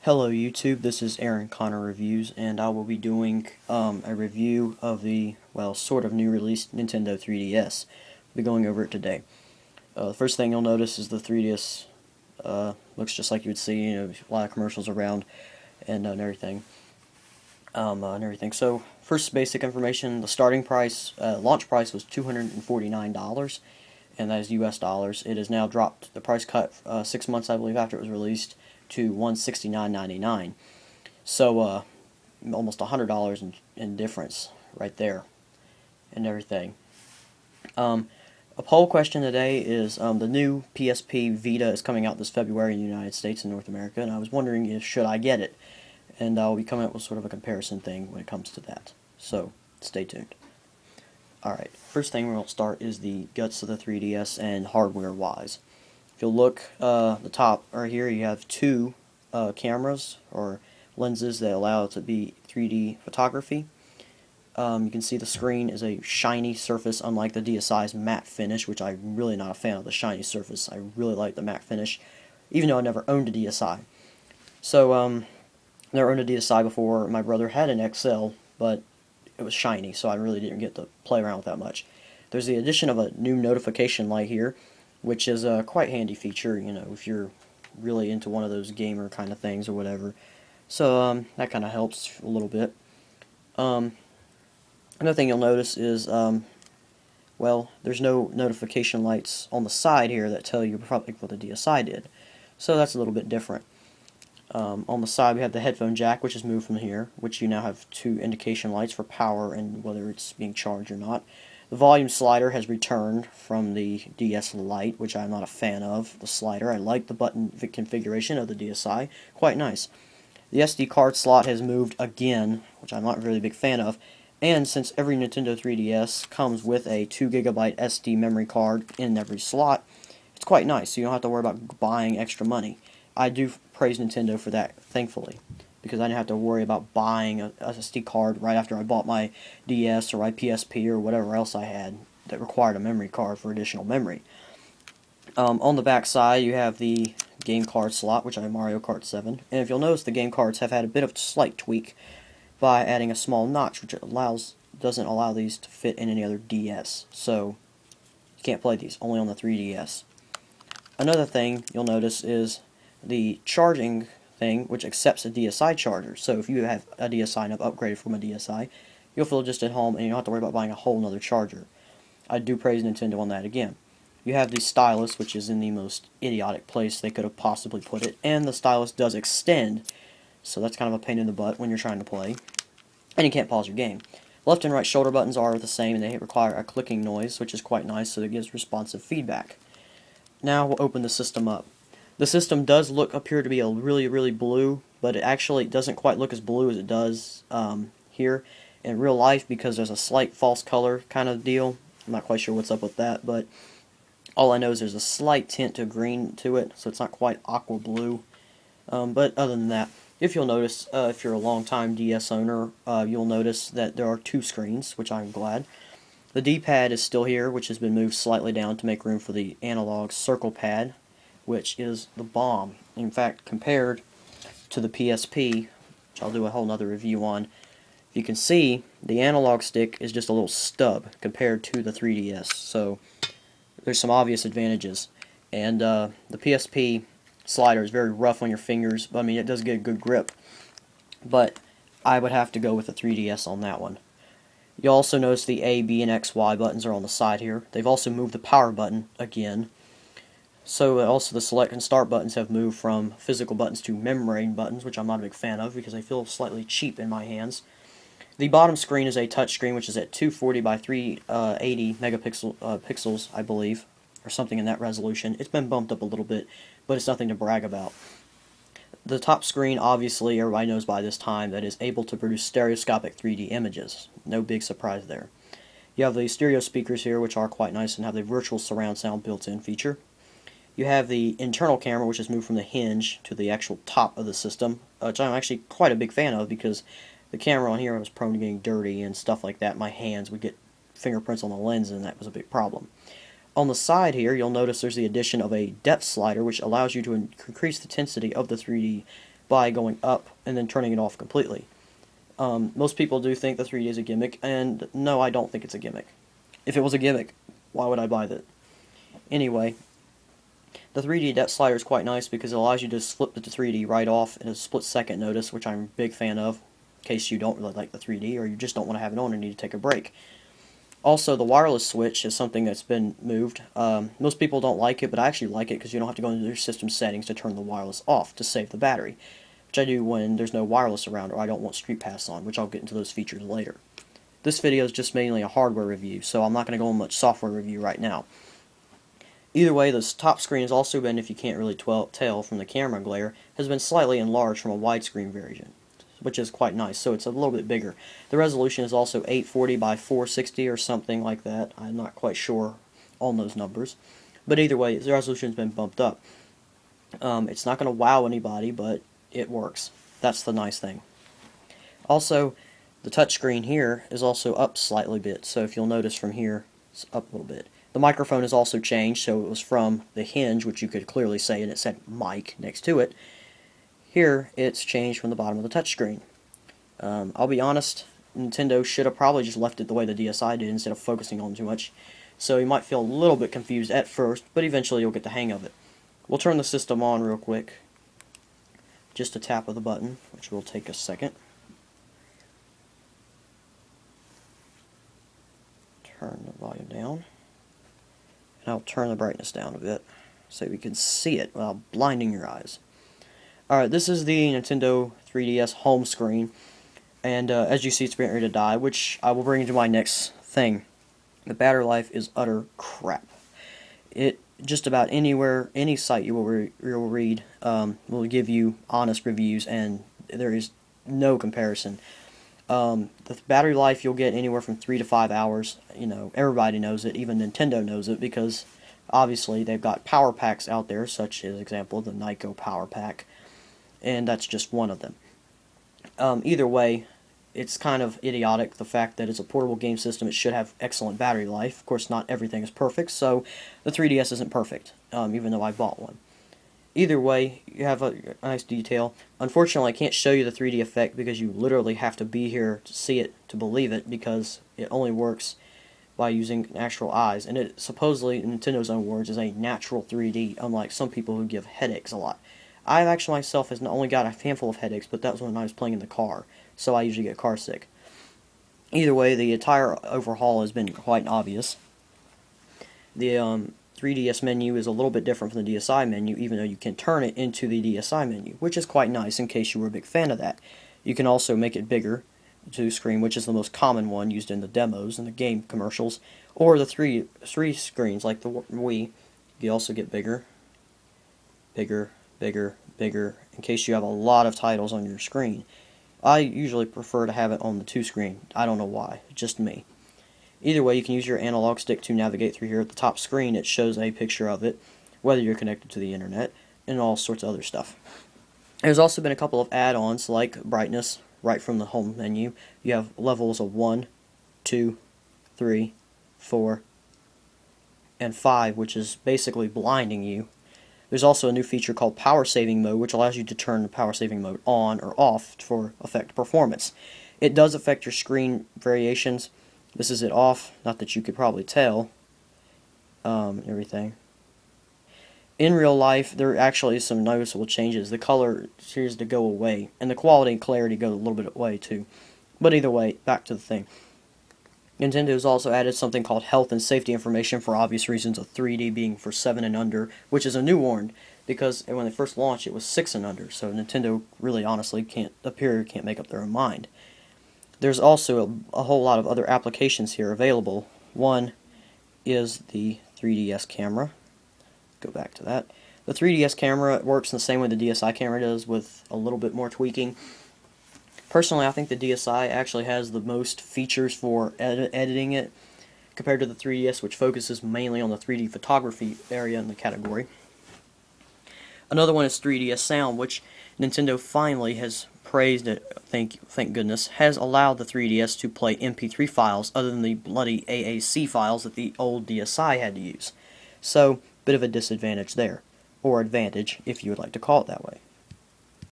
Hello YouTube, this is Aaron Connor Reviews, and I will be doing a review of the, well, sort of new released Nintendo 3DS. I'll be going over it today. The first thing you'll notice is the 3DS looks just like you would see, a lot of commercials around and everything. So, first basic information, the starting price, launch price was $249, and that is US dollars. It has now dropped, the price cut 6 months, I believe, after it was released, to $169.99. So almost $100 in difference right there and everything. A poll question today is the new PSP Vita is coming out this February in the United States and North America, and I was wondering if should I get it, and I'll be coming up with sort of a comparison thing when it comes to that. So stay tuned. Alright, first thing we'll start is the guts of the 3DS and hardware wise. If you'll look the top right here, you have two cameras or lenses that allow it to be 3D photography. You can see the screen is a shiny surface, unlike the DSi's matte finish, which I'm really not a fan of the shiny surface. I really like the matte finish, even though I never owned a DSi. So, never owned a DSi before. My brother had an XL, but it was shiny, so I really didn't get to play around with that much. There's the addition of a new notification light here, which is a quite handy feature, if you're really into one of those gamer kind of things or whatever. So that kind of helps a little bit. Another thing you'll notice is, well, there's no notification lights on the side here that tell you probably what the DSi did. So that's a little bit different. On the side we have the headphone jack, which is moved from here, which you now have two indication lights for power and whether it's being charged or not. The volume slider has returned from the DS Lite, which I'm not a fan of, the slider. I like the button configuration of the DSi, quite nice. The SD card slot has moved again, which I'm not a really big fan of, and since every Nintendo 3DS comes with a 2GB SD memory card in every slot, it's quite nice, so you don't have to worry about buying extra money. I do praise Nintendo for that, thankfully, because I didn't have to worry about buying a SD card right after I bought my DS or my PSP or whatever else I had that required a memory card for additional memory. On the back side, you have the game card slot, which I have Mario Kart 7, and if you'll notice, the game cards have had a bit of a slight tweak by adding a small notch, which doesn't allow these to fit in any other DS, so you can't play these, only on the 3DS. Another thing you'll notice is the charging thing, which accepts a DSi charger. So if you have a DSi and have upgraded from a DSi, you'll feel just at home and you don't have to worry about buying a whole nother charger. I do praise Nintendo on that again. You have the stylus, which is in the most idiotic place they could have possibly put it, and the stylus does extend, so that's kind of a pain in the butt when you're trying to play. And you can't pause your game. Left and right shoulder buttons are the same, and they require a clicking noise, which is quite nice, so it gives responsive feedback. Now we'll open the system up. The system does appear to be a really blue, but it actually doesn't quite look as blue as it does here in real life because there's a slight false color kind of deal. I'm not quite sure what's up with that, but all I know is there's a slight tint to green to it, so it's not quite aqua blue. But other than that, if you'll notice, if you're a long-time DS owner, you'll notice that there are two screens, which I'm glad. The D-pad is still here, which has been moved slightly down to make room for the analog circle pad, which is the bomb. In fact, compared to the PSP, which I'll do a whole nother review on, you can see the analog stick is just a little stub compared to the 3DS, so there's some obvious advantages. And the PSP slider is very rough on your fingers, but I mean it does get a good grip, but I would have to go with the 3DS on that one. You'll also notice the A, B, and X, Y buttons are on the side here. They've also moved the power button again. So also the select and start buttons have moved from physical buttons to membrane buttons, which I'm not a big fan of because they feel slightly cheap in my hands. The bottom screen is a touch screen, which is at 240 by 380 pixels, I believe, or something in that resolution. It's been bumped up a little bit, but it's nothing to brag about. The top screen, obviously, everybody knows by this time that is able to produce stereoscopic 3D images. No big surprise there. You have the stereo speakers here, which are quite nice and have the virtual surround sound built-in feature. You have the internal camera, which has moved from the hinge to the actual top of the system, which I'm actually quite a big fan of because the camera on here was prone to getting dirty and stuff like that. My hands would get fingerprints on the lens, and that was a big problem. On the side here, you'll notice there's the addition of a depth slider, which allows you to increase the intensity of the 3D by going up and then turning it off completely. Most people do think the 3D is a gimmick, and no, I don't think it's a gimmick. If it was a gimmick, why would I buy that? Anyway, the 3D depth slider is quite nice because it allows you to flip the 3D right off in a split-second notice, which I'm a big fan of, in case you don't really like the 3D or you just don't want to have it on and need to take a break. Also, the wireless switch is something that's been moved. Most people don't like it, but I actually like it because you don't have to go into your system settings to turn the wireless off to save the battery, which I do when there's no wireless around or I don't want Street Pass on, which I'll get into those features later. This video is just mainly a hardware review, so I'm not going to go on much software review right now. Either way, this top screen has also been, if you can't really tell from the camera glare, has been slightly enlarged from a widescreen version, which is quite nice, so it's a little bit bigger. The resolution is also 840 by 460 or something like that. I'm not quite sure on those numbers. But either way, the resolution has been bumped up. It's not going to wow anybody, but it works. That's the nice thing. Also, the touchscreen here is also up slightly bit, so if you'll notice from here, it's up a little bit. The microphone has also changed, so it was from the hinge, which you could clearly say, and it said mic next to it. Here, it's changed from the bottom of the touchscreen. I'll be honest, Nintendo should have probably just left it the way the DSi did instead of focusing on it too much. So you might feel a little bit confused at first, but eventually you'll get the hang of it. We'll turn the system on real quick. Just a tap of the button, which will take a second. Turn the volume down. And I'll turn the brightness down a bit so we can see it without blinding your eyes. Alright, this is the Nintendo 3DS home screen, and as you see, it's getting ready to die, which I will bring into my next thing. The battery life is utter crap. It just about anywhere, any site you will read will give you honest reviews, and there is no comparison. The battery life you'll get anywhere from 3 to 5 hours. You know, everybody knows it, even Nintendo knows it, because obviously they've got power packs out there, such as example the Nyko power pack, and that's just one of them. Either way, it's kind of idiotic, the fact that it's a portable game system. It should have excellent battery life. Of course, not everything is perfect, so the 3DS isn't perfect, even though I bought one. Either way, you have a nice detail. Unfortunately, I can't show you the 3D effect because you literally have to be here to see it, to believe it, because it only works by using natural eyes. And it supposedly, in Nintendo's own words, is a natural 3D, unlike some people who give headaches a lot. I actually myself has only got a handful of headaches, but that was when I was playing in the car, so I usually get car sick. Either way, the entire overhaul has been quite obvious. The 3DS menu is a little bit different from the DSi menu, even though you can turn it into the DSi menu, which is quite nice in case you were a big fan of that. You can also make it bigger to screen, which is the most common one used in the demos and the game commercials, or the three screens like the Wii. You also get bigger, bigger, bigger, bigger, in case you have a lot of titles on your screen. I usually prefer to have it on the 2 screen. I don't know why, just me. Either way, you can use your analog stick to navigate through here. At the top screen, it shows a picture of it, whether you're connected to the internet, and all sorts of other stuff. There's also been a couple of add-ons like brightness right from the home menu. You have levels of 1, 2, 3, 4, and 5, which is basically blinding you. There's also a new feature called power saving mode, which allows you to turn the power saving mode on or off for affect performance. It does affect your screen variations. This is it off, not that you could probably tell, everything. In real life, there actually is some noticeable changes. The color appears to go away, and the quality and clarity go a little bit away too. But either way, back to the thing. Nintendo has also added something called health and safety information for obvious reasons, of 3D being for 7 and under, which is a new warning, because when they first launched it was 6 and under, so Nintendo really honestly can't make up their own mind. There's also a whole lot of other applications here available. One is the 3DS camera. Go back to that. The 3DS camera works in the same way the DSi camera does, with a little bit more tweaking. Personally, I think the DSi actually has the most features for editing it compared to the 3DS, which focuses mainly on the 3D photography area in the category. Another one is 3DS sound, which Nintendo finally has praised it, thank goodness, has allowed the 3DS to play MP3 files other than the bloody AAC files that the old DSi had to use. So, bit of a disadvantage there, or advantage if you would like to call it that way.